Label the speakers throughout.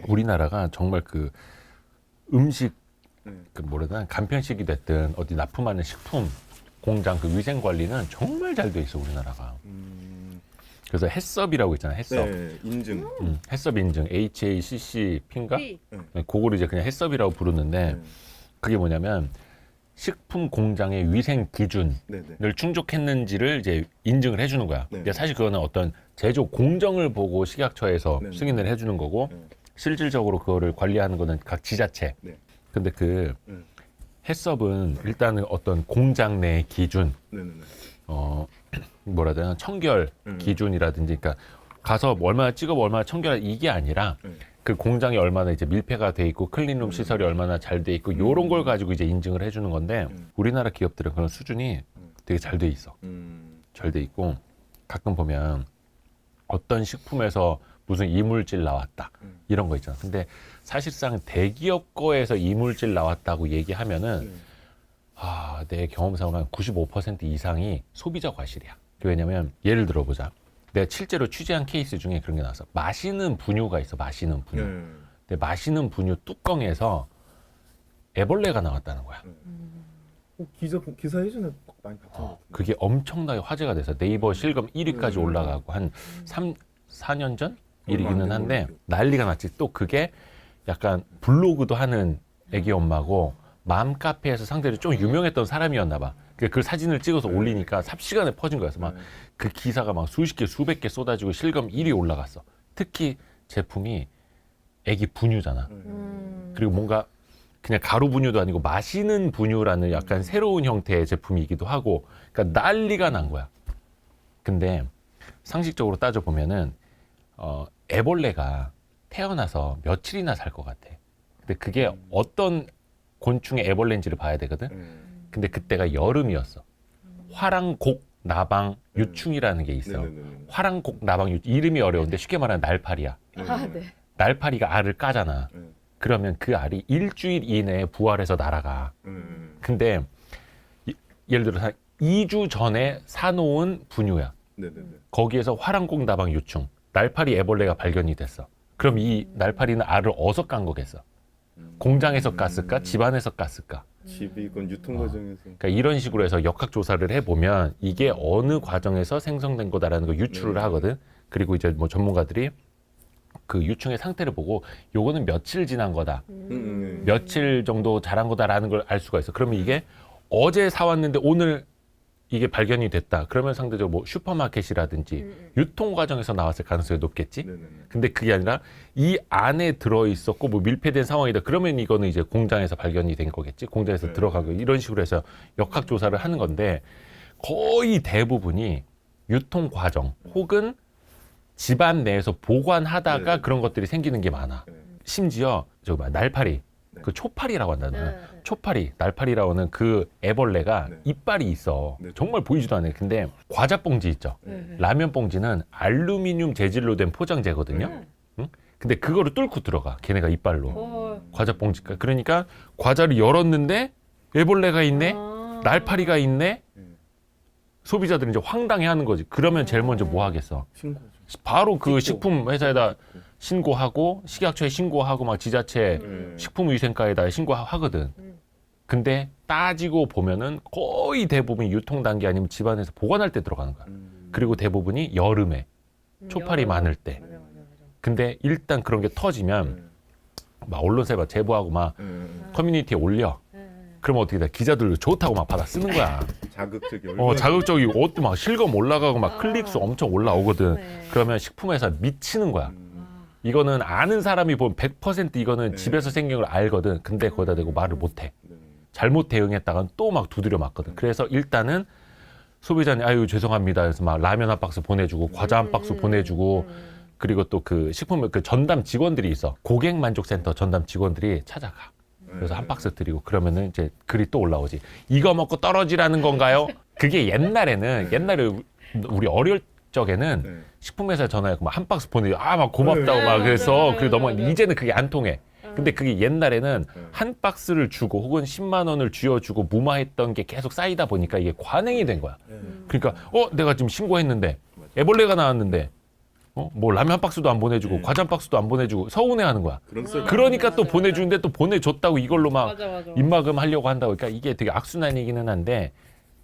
Speaker 1: 우리나라가 정말 그 음식 그 뭐라나 간편식이 됐든 어디 납품하는 식품 공장 그 위생 관리는 정말 잘 돼 있어 우리나라가. 그래서 햇섭이라고 있잖아 햇섭.
Speaker 2: 네, 인증.
Speaker 1: 햇섭 인증 HACCP인가?
Speaker 3: P.
Speaker 1: 그거를 이제 그냥 햇섭이라고 부르는데
Speaker 2: 네.
Speaker 1: 그게 뭐냐면 식품 공장의 위생 기준을
Speaker 2: 네네.
Speaker 1: 충족했는지를 이제 인증을 해주는 거야.
Speaker 2: 네.
Speaker 1: 근데 사실 그거는 어떤 제조 공정을 보고 식약처에서
Speaker 2: 네.
Speaker 1: 승인을 해주는 거고
Speaker 2: 네.
Speaker 1: 실질적으로 그거를 관리하는 거는 각 지자체.
Speaker 2: 네.
Speaker 1: 근데 그 햇섭은 일단은 어떤 공장 내 기준,
Speaker 2: 네네네.
Speaker 1: 뭐라 해야 되나 청결 기준이라든지, 그러니까 가서 뭐 얼마나 찍어봐 얼마나 청결 이게 아니라 그 공장이 얼마나 이제 밀폐가 돼 있고 클린룸 시설이 얼마나 잘 돼 있고 요런 걸 가지고 이제 인증을 해주는 건데 우리나라 기업들은 그런 수준이 되게 잘 돼 있어. 잘 돼 있고 가끔 보면 어떤 식품에서 무슨 이물질 나왔다 이런 거 있잖아. 근데 사실상 대기업 거에서 이물질 나왔다고 얘기하면은 내 경험상으로 한 95% 이상이 소비자 과실이야. 왜냐면 예를 들어보자. 내가 실제로 취재한 케이스 중에 그런 게 나왔어. 마시는 분유가 있어. 마시는 분유. 근데 마시는 분유 뚜껑에서 애벌레가 나왔다는 거야.
Speaker 2: 기사 예전에 많이 봤던 것 같은데.
Speaker 1: 그게 엄청나게 화제가 돼서 네이버 실검 1위까지 올라가고 한 4년 전 일이기는 한데 난리가 났지. 또 그게 약간 블로그도 하는 애기 엄마고 맘카페에서 상대로 좀 유명했던 사람이었나 봐. 그 사진을 찍어서 올리니까 삽시간에 퍼진 거였어. 막 그 기사가 막 수십 개, 수백 개 쏟아지고 실검 1위 올라갔어. 특히 제품이 애기 분유잖아. 그리고 뭔가 그냥 가루 분유도 아니고 마시는 분유라는 약간 새로운 형태의 제품이기도 하고, 그러니까 난리가 난 거야. 근데 상식적으로 따져보면은 애벌레가 태어나서 며칠이나 살 것 같아. 근데 그게 어떤 곤충의 애벌레인지를 봐야 되거든. 근데 그때가 여름이었어. 화랑곡 나방 유충이라는 게 있어. 화랑곡 나방 유충 이름이 어려운데 쉽게 말하면 날파리야.
Speaker 3: 아, 네.
Speaker 1: 날파리가 알을 까잖아. 그러면 그 알이 일주일 이내에 부활해서 날아가. 근데 예를 들어서 2주 전에 사놓은 분유야. 거기에서 화랑곡 나방 유충, 날파리 애벌레가 발견이 됐어. 그럼 이 날파리는 알을 어디서 깐 거겠어? 공장에서 깠을까? 집안에서 깠을까?
Speaker 2: 집이건 유통 과정에서.
Speaker 1: 그러니까 이런 식으로 해서 역학 조사를 해보면 이게 어느 과정에서 생성된 거다라는 걸 유추를 하거든. 그리고 이제 뭐 전문가들이 그 유충의 상태를 보고 요거는 며칠 지난 거다. 며칠 정도 자란 거다라는 걸 알 수가 있어. 그러면 이게 어제 사왔는데 오늘 이게 발견이 됐다. 그러면 상대적으로 뭐 슈퍼마켓이라든지 유통 과정에서 나왔을 가능성이 높겠지. 근데 그게 아니라 이 안에 들어 있었고 뭐 밀폐된 상황이다. 그러면 이거는 이제 공장에서 발견이 된 거겠지. 공장에서 들어가고 이런 식으로 해서 역학 조사를 하는 건데 거의 대부분이 유통 과정 혹은 집안 내에서 보관하다가 그런 것들이 생기는 게 많아. 심지어 저거 봐, 날파리. 그 초파리라고 한다는 초파리, 날파리라고 하는 그 애벌레가 이빨이 있어. 정말 보이지도 않아요. 근데 과자 봉지 있죠. 라면 봉지는 알루미늄 재질로 된 포장재거든요. 응? 근데 그거를 뚫고 들어가. 걔네가 이빨로. 과자 봉지가. 그러니까 과자를 열었는데 애벌레가 있네. 날파리가 있네. 소비자들은 이제 황당해하는 거지. 그러면 제일 먼저 뭐 하겠어? 바로 그 식품 회사에다 신고하고 식약처에 신고하고 막 지자체 식품위생과에다 신고하거든. 근데 따지고 보면은 거의 대부분 유통 단계 아니면 집안에서 보관할 때 들어가는 거야. 그리고 대부분이 여름에 초파리 많을 때. 근데 일단 그런 게 터지면 막 언론사에 막 제보하고 막 커뮤니티에 올려. 그러면 어떻게 돼? 기자들도 좋다고 막 받아 쓰는 거야.
Speaker 2: 자극적이.
Speaker 1: 자극적이고 막 실검 올라가고 막 클릭수 엄청 올라오거든. 그러면 식품회사 미치는 거야. 이거는 아는 사람이 보면 100% 이거는 집에서 생긴 걸 알거든. 근데 거기다 대고 말을 못해. 잘못 대응했다간 또 막 두드려 맞거든. 그래서 일단은 소비자님 아유 죄송합니다. 그래서 막 라면 한 박스 보내주고 과자 한 박스 보내주고 그리고 또 그 식품 그 전담 직원들이 있어. 고객 만족센터 전담 직원들이 찾아가. 그래서 한 박스 드리고 그러면은 이제 글이 또 올라오지. 이거 먹고 떨어지라는 건가요? 그게 옛날에 우리 어릴 적에는 식품회사에 전화해서 막 한 박스 보내고 막 고맙다고 막 그래서 그리고 이제는 그게 안 통해. 근데 그게 옛날에는 한 박스를 주고 혹은 10만 원을 쥐어주고 무마했던 게 계속 쌓이다 보니까 이게 관행이 된 거야. 그러니까 내가 지금 신고했는데 애벌레가 나왔는데 뭐 라면 한 박스도 안 보내주고 과자 한 박스도 안 보내주고 서운해하는 거야.
Speaker 2: 그런 썰.
Speaker 1: 그러니까 또
Speaker 3: 맞아,
Speaker 1: 보내주는데 또 보내줬다고 이걸로 막
Speaker 3: 맞아.
Speaker 1: 입막음 하려고 한다고. 그러니까 이게 되게 악순환이기는 한데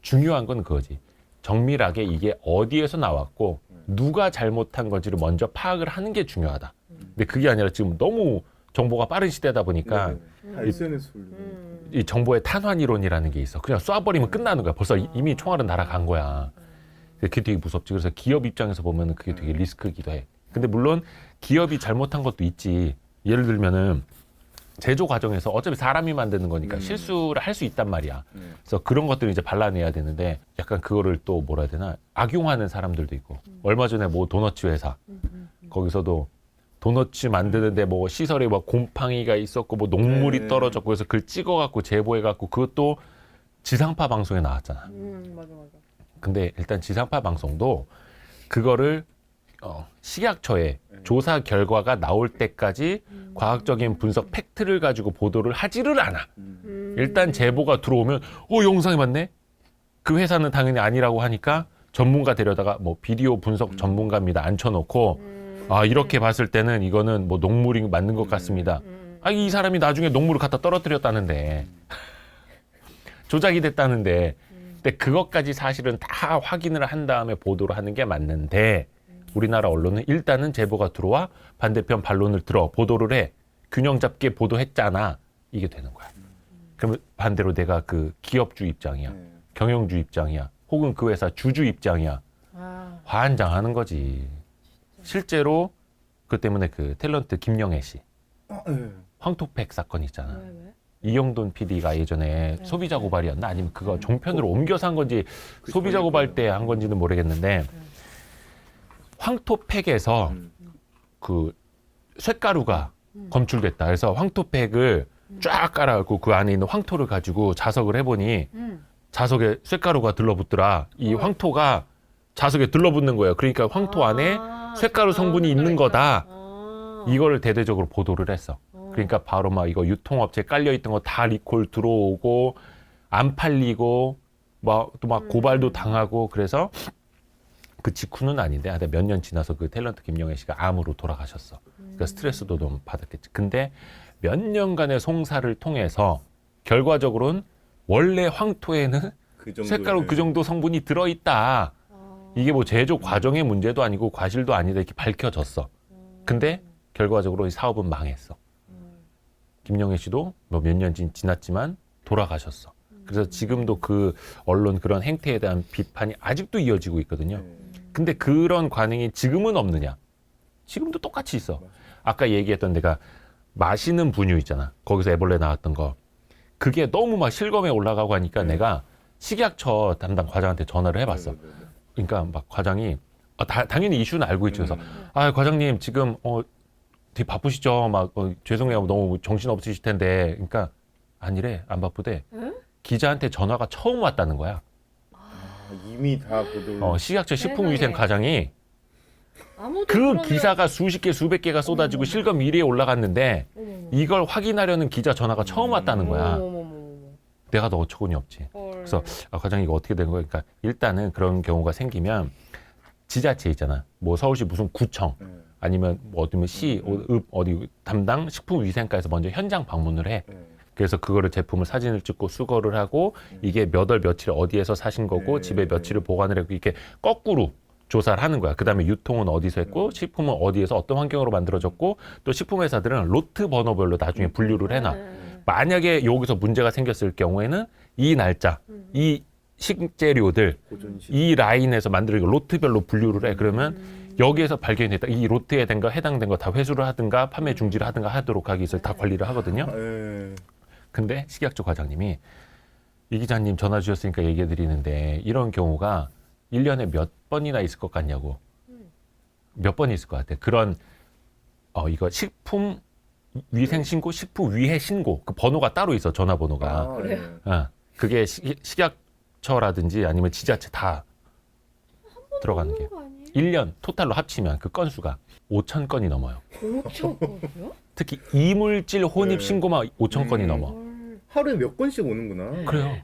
Speaker 1: 중요한 건 그거지. 정밀하게 이게 어디에서 나왔고 누가 잘못한 건지를 먼저 파악을 하는 게 중요하다. 근데 그게 아니라 지금 너무 정보가 빠른 시대다 보니까
Speaker 2: 다 SNS 올리고.
Speaker 1: 이 정보의 탄환 이론이라는 게 있어. 그냥 쏴버리면 끝나는 거야. 벌써 이미 총알은 날아간 거야. 그게 되게 무섭지. 그래서 기업 입장에서 보면 그게 되게 리스크이기도 해. 근데 물론 기업이 잘못한 것도 있지. 예를 들면은 제조 과정에서 어차피 사람이 만드는 거니까 실수를 할 수 있단 말이야. 그래서 그런 것들을 이제 발라내야 되는데 약간 그거를 또 뭐라 해야 되나 악용하는 사람들도 있고. 얼마 전에 뭐 도너츠 회사 거기서도 도너츠 만드는데 뭐 시설에 뭐 곰팡이가 있었고 뭐 녹물이 떨어졌고 그래서 그걸 찍어갖고 제보해갖고 그것도 지상파 방송에 나왔잖아.
Speaker 3: 맞아.
Speaker 1: 근데 일단 지상파 방송도 그거를 식약처에 조사 결과가 나올 때까지 과학적인 분석 팩트를 가지고 보도를 하지를 않아. 일단 제보가 들어오면 영상이 맞네? 그 회사는 당연히 아니라고 하니까 전문가 데려다가 뭐 비디오 분석 전문가입니다. 앉혀놓고 이렇게 봤을 때는 이거는 뭐 녹물이 맞는 것 같습니다. 이 사람이 나중에 녹물을 갖다 떨어뜨렸다는데 조작이 됐다는데 근데 그것까지 사실은 다 확인을 한 다음에 보도를 하는 게 맞는데 우리나라 언론은 일단은 제보가 들어와 반대편 반론을 들어 보도를 해 균형 잡게 보도했잖아. 이게 되는 거야. 그러면 반대로 내가 그 기업주 입장이야. 경영주 입장이야. 혹은 그 회사 주주 입장이야. 화한장하는 거지. 실제로 그 때문에 그 탤런트 김영애 씨 황토팩 사건 있잖아.
Speaker 3: 왜?
Speaker 1: 이영돈 PD가 예전에 소비자 고발이었나 아니면 그거 종편으로 옮겨서 한 건지 소비자 고발 때 한 건지는 모르겠는데 황토팩에서 그 쇳가루가 검출됐다. 그래서 황토팩을 쫙 깔아갖고 그 안에 있는 황토를 가지고 자석을 해보니 자석에 쇳가루가 들러붙더라. 이 황토가 자석에 들러붙는 거예요. 그러니까 황토 안에 쇳가루 성분이 있는 거다. 이거를 대대적으로 보도를 했어. 그러니까 바로 막 이거 유통업체에 깔려있던 거 다 리콜 들어오고 안 팔리고 또 막 고발도 당하고 그래서 그 직후는 아닌데 몇 년 지나서 그 탤런트 김영애 씨가 암으로 돌아가셨어. 그러니까 스트레스도 너무 받았겠지. 근데 몇 년간의 송사를 통해서 결과적으로는 원래 황토에는 쇳가루 그 정도 성분이 들어있다. 이게 뭐 제조 과정의 문제도 아니고 과실도 아니다 이렇게 밝혀졌어. 근데 결과적으로 이 사업은 망했어. 김영애 씨도 뭐 몇 년 지났지만 돌아가셨어. 그래서 지금도 그 언론 그런 행태에 대한 비판이 아직도 이어지고 있거든요. 근데 그런 관행이 지금은 없느냐? 지금도 똑같이 있어. 아까 얘기했던 내가 마시는 분유 있잖아. 거기서 애벌레 나왔던 거. 그게 너무 막 실검에 올라가고 하니까 내가 식약처 담당 과장한테 전화를 해봤어. 그러니까 막 과장이 당연히 이슈는 알고 있죠. 그래서 과장님 지금 되게 바쁘시죠? 막 죄송해요. 너무 정신 없으실 텐데. 그러니까 아니래. 안 바쁘대. 기자한테 전화가 처음 왔다는 거야.
Speaker 2: 이미 다 보도.
Speaker 1: 식약처 식품위생 과장이
Speaker 3: 아무도
Speaker 1: 그
Speaker 3: 그러면...
Speaker 1: 기사가 수십 개 수백 개가 쏟아지고 실검 1위에 올라갔는데 이걸 확인하려는 기자 전화가 처음 왔다는 거야. 내가 더 어처구니 없지. 그래서 과장님 이거 어떻게 된 거야? 그러니까 일단은 그런 경우가 생기면 지자체 있잖아. 뭐 서울시 무슨 구청 아니면 뭐 어디면 시, 어디 담당 식품위생과에서 먼저 현장 방문을 해. 그래서 그거를 제품을 사진을 찍고 수거를 하고 이게 몇 월 며칠 어디에서 사신 거고 집에 며칠을 보관을 했고 이렇게 거꾸로 조사를 하는 거야. 그다음에 유통은 어디서 했고 식품은 어디에서 어떤 환경으로 만들어졌고 또 식품회사들은 로트 번호별로 나중에 분류를 해놔. 만약에 여기서 문제가 생겼을 경우에는 이 날짜, 이 식재료들, 이 라인에서 만들어진 로트별로 분류를 해. 그러면 여기에서 발견됐다. 이 로트에 해당된 거 다 회수를 하든가 판매 중지를 하든가 하도록 하기 위해서 다 관리를 하거든요. 근데 식약처 과장님이 이 기자님 전화 주셨으니까 얘기해 드리는데 이런 경우가 1년에 몇 번이나 있을 것 같냐고. 몇 번 있을 것 같아. 그런 이거 식품 위생 신고, 식품 위해 신고 그 번호가 따로 있어. 전화번호가. 그게 식약처라든지 아니면 지자체 다 들어가는 게 1년 토탈로 합치면 그 건수가 5천 건이 넘어요.
Speaker 3: 5천 건이요?
Speaker 1: 특히 이물질 혼입 신고만 5천 건이 넘어.
Speaker 2: 하루에 몇 건씩 오는구나.
Speaker 1: 그래요.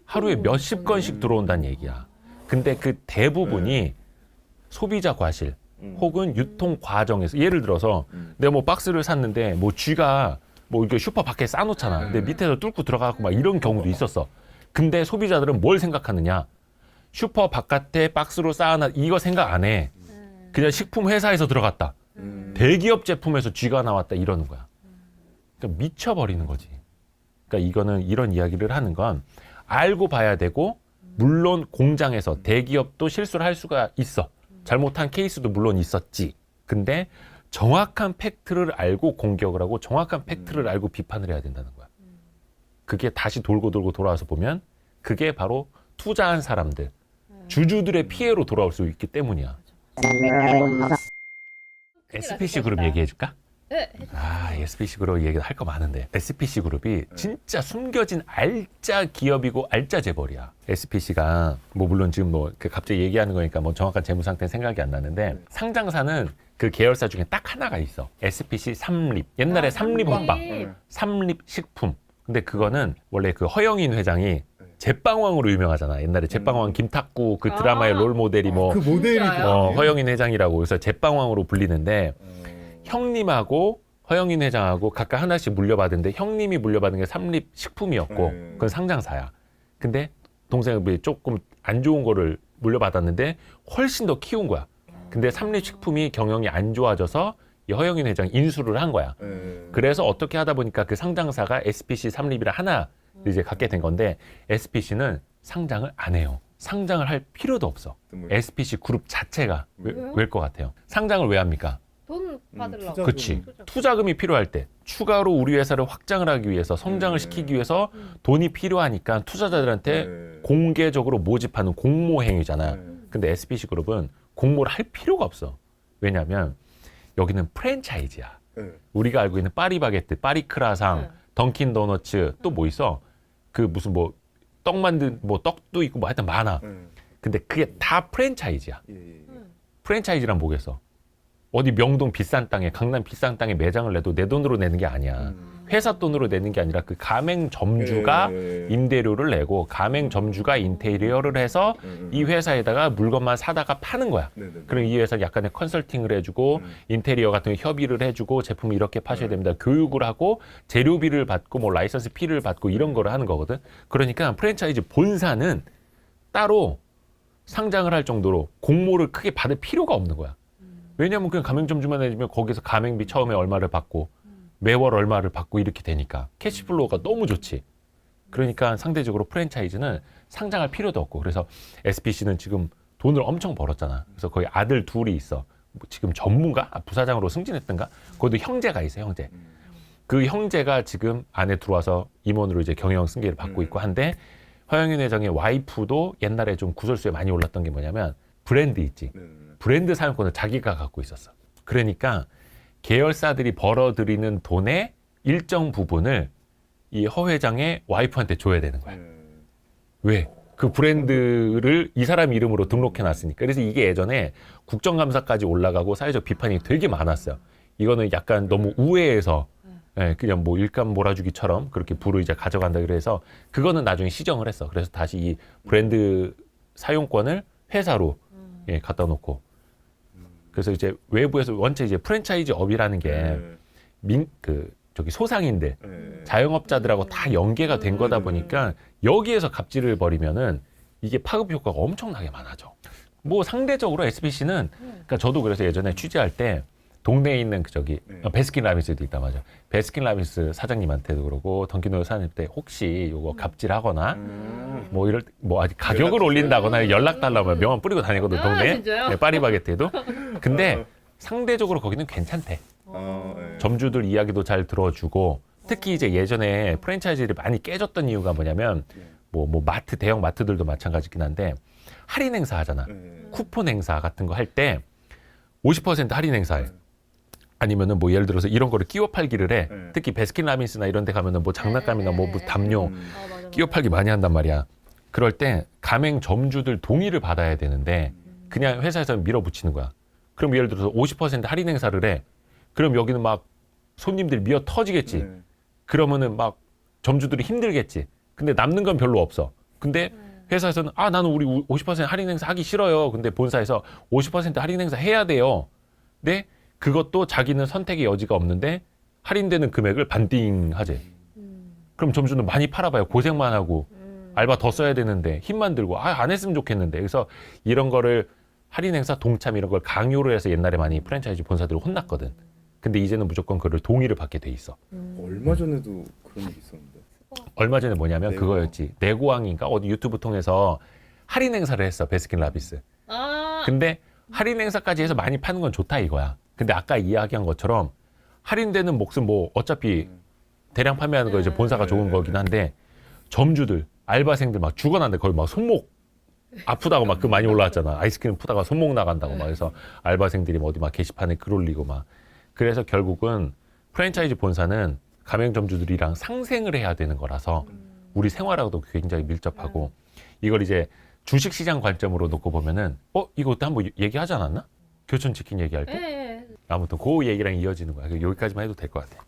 Speaker 1: 하루에 몇십 건씩 들어온다는 얘기야. 근데 그 대부분이 소비자 과실, 혹은 유통 과정에서 예를 들어서 내가 뭐 박스를 샀는데 뭐 쥐가 뭐 이렇게 슈퍼 밖에 싸놓잖아. 근데 밑에서 뚫고 들어가고 막 이런 경우도 있었어. 근데 소비자들은 뭘 생각하느냐? 슈퍼 바깥에 박스로 쌓아놔 이거 생각 안 해. 그냥 식품 회사에서 들어갔다. 대기업 제품에서 쥐가 나왔다 이러는 거야. 그러니까 미쳐버리는 거지. 그러니까 이거는 이런 이야기를 하는 건 알고 봐야 되고 물론 공장에서 대기업도 실수를 할 수가 있어. 잘못한 케이스도 물론 있었지. 근데 정확한 팩트를 알고 공격을 하고 정확한 팩트를 알고 비판을 해야 된다는 거야. 그게 다시 돌고 돌고 돌아와서 보면 그게 바로 투자한 사람들, 주주들의 피해로 돌아올 수 있기 때문이야. SPC 그룹 얘기해 줄까?
Speaker 3: 네.
Speaker 1: SPC 그룹 얘기할 거 많은데 SPC 그룹이 진짜 숨겨진 알짜 기업이고 알짜 재벌이야. SPC가 뭐 물론 지금 뭐 갑자기 얘기하는 거니까 뭐 정확한 재무 상태는 생각이 안 나는데 상장사는 그 계열사 중에 딱 하나가 있어. SPC 삼립. 옛날에 삼립 호빵, 삼립 식품. 근데 그거는 원래 그 허영인 회장이 제빵왕으로 유명하잖아. 옛날에 제빵왕 김탁구 그 드라마의 롤 모델이 뭐
Speaker 2: 그 모델이
Speaker 1: 허영인 회장이라고 그래서 제빵왕으로 불리는데 형님하고 허영인 회장하고 각각 하나씩 물려받은데 형님이 물려받은 게 삼립 식품이었고 그건 상장사야. 근데 동생이 조금 안 좋은 거를 물려받았는데 훨씬 더 키운 거야. 근데 삼립 식품이 경영이 안 좋아져서 이 허영인 회장이 인수를 한 거야. 그래서 어떻게 하다 보니까 그 상장사가 SPC 삼립이라 하나 이제 갖게 된 건데 SPC는 상장을 안 해요. 상장을 할 필요도 없어. SPC 그룹 자체가 왜일 것 같아요? 상장을 왜 합니까?
Speaker 3: 돈 받으려고.
Speaker 1: 그치. 투자금이 필요할 때 추가로 우리 회사를 확장을 하기 위해서 성장을 시키기 위해서 돈이 필요하니까 투자자들한테 공개적으로 모집하는 공모행위잖아. 근데 SPC 그룹은 공모를 할 필요가 없어. 왜냐하면 여기는 프랜차이즈야. 우리가 알고 있는 파리바게뜨, 파리크라상, 던킨 도너츠 또 뭐 있어? 그 무슨 뭐 떡 만든 뭐 떡도 있고 뭐 하여튼 많아. 근데 그게 다 프랜차이즈야. 프랜차이즈란 뭐겠어? 어디 명동 비싼 땅에 강남 비싼 땅에 매장을 내도 내 돈으로 내는 게 아니야. 회사 돈으로 내는 게 아니라 그 가맹점주가 임대료를 내고 가맹점주가 인테리어를 해서 이 회사에다가 물건만 사다가 파는 거야. 그럼 이 회사 약간의 컨설팅을 해주고 인테리어 같은 거 협의를 해주고 제품을 이렇게 파셔야 됩니다. 교육을 하고 재료비를 받고 뭐 라이선스 피를 받고 이런 거를 하는 거거든. 그러니까 프랜차이즈 본사는 따로 상장을 할 정도로 공모를 크게 받을 필요가 없는 거야. 왜냐하면 그냥 가맹점주만 해주면 거기서 가맹비 처음에 얼마를 받고 매월 얼마를 받고 이렇게 되니까 캐시플로우가 너무 좋지. 그러니까 상대적으로 프랜차이즈는 상장할 필요도 없고 그래서 SPC는 지금 돈을 엄청 벌었잖아. 그래서 거기 아들 둘이 있어. 지금 전문가? 부사장으로 승진했던가? 거기도 형제가 있어, 형제. 그 형제가 지금 안에 들어와서 임원으로 이제 경영 승계를 받고 있고 한데 허영인 회장의 와이프도 옛날에 좀 구설수에 많이 올랐던 게 뭐냐면 브랜드 있지. 브랜드 사용권을 자기가 갖고 있었어. 그러니까 계열사들이 벌어들이는 돈의 일정 부분을 이 허 회장의 와이프한테 줘야 되는 거야. 왜? 그 브랜드를 이 사람 이름으로 등록해놨으니까. 그래서 이게 예전에 국정감사까지 올라가고 사회적 비판이 되게 많았어요. 이거는 약간 너무 우회해서 그냥 뭐 일감 몰아주기처럼 그렇게 부를 이제 가져간다 그래서 그거는 나중에 시정을 했어. 그래서 다시 이 브랜드 사용권을 회사로 갖다 놓고 그래서 이제 외부에서 원체 이제 프랜차이즈 업이라는 게 저기 소상인들, 자영업자들하고 다 연계가 된 거다 보니까 여기에서 갑질을 벌이면은 이게 파급 효과가 엄청나게 많아져. 뭐 상대적으로 SPC는 그러니까 저도 그래서 예전에 취재할 때 동네에 있는 베스킨라빈스도 있다 맞아. 베스킨라빈스 사장님한테도 그러고 던킨도넛 사장님 때 혹시 요거 갑질하거나 뭐 이럴 뭐 아직 가격을 올린다거나 연락 달라면 명함 뿌리고 다니거든 동네에.
Speaker 3: 진짜요?
Speaker 1: 파리바게뜨에도. 근데 상대적으로 거기는 괜찮대. 점주들 이야기도 잘 들어주고 특히 이제 예전에 프랜차이즈를 많이 깨졌던 이유가 뭐냐면 뭐 마트 대형 마트들도 마찬가지긴 한데 할인 행사 하잖아. 쿠폰 행사 같은 거 할 때 50% 할인 행사해. 아니면은 뭐 예를 들어서 이런 거를 끼워 팔기를 해. 특히 베스킨라빈스나 이런 데 가면은 뭐 장난감이나 뭐 담요 끼워 팔기 많이 한단 말이야. 그럴 때 가맹 점주들 동의를 받아야 되는데 그냥 회사에서 밀어붙이는 거야. 그럼 예를 들어서 50% 할인 행사를 해. 그럼 여기는 막 손님들이 미어 터지겠지. 그러면은 막 점주들이 힘들겠지. 근데 남는 건 별로 없어. 근데 회사에서는 나는 우리 50% 할인 행사 하기 싫어요. 근데 본사에서 50% 할인 행사 해야 돼요. 근데 그것도 자기는 선택의 여지가 없는데 할인되는 금액을 반띵하재. 그럼 점주는 많이 팔아봐요. 고생만 하고 알바 더 써야 되는데 힘만 들고 안 했으면 좋겠는데. 그래서 이런 거를 할인 행사 동참 이런 걸 강요를 해서 옛날에 많이 프랜차이즈 본사들을 혼났거든. 근데 이제는 무조건 그걸 동의를 받게 돼 있어.
Speaker 2: 얼마 전에도 그런 게 있었는데.
Speaker 1: 얼마 전에 뭐냐면
Speaker 2: 내고왕.
Speaker 1: 그거였지. 내고왕인가 어디 유튜브 통해서 할인 행사를 했어. 베스킨라빈스.
Speaker 3: 아,
Speaker 1: 근데 할인 행사까지 해서 많이 파는 건 좋다 이거야. 근데 아까 이야기한 것처럼 할인되는 몫은 뭐 어차피 대량 판매하는 거 이제 본사가 좋은 거긴 한데 점주들, 알바생들 막 죽어난데 거의 막 손목 아프다고 막 그 많이 올라왔잖아. 아이스크림 푸다가 손목 나간다고 막 해서 알바생들이 뭐 어디 막 게시판에 글 올리고 막. 그래서 결국은 프랜차이즈 본사는 가맹점주들이랑 상생을 해야 되는 거라서 우리 생활하고도 굉장히 밀접하고 이걸 이제 주식시장 관점으로 놓고 보면은 이거 그때 한번 얘기하지 않았나? 교촌치킨 얘기할 때?
Speaker 3: 예.
Speaker 1: 아무튼 그 얘기랑 이어지는 거야. 여기까지만 해도 될 것 같아.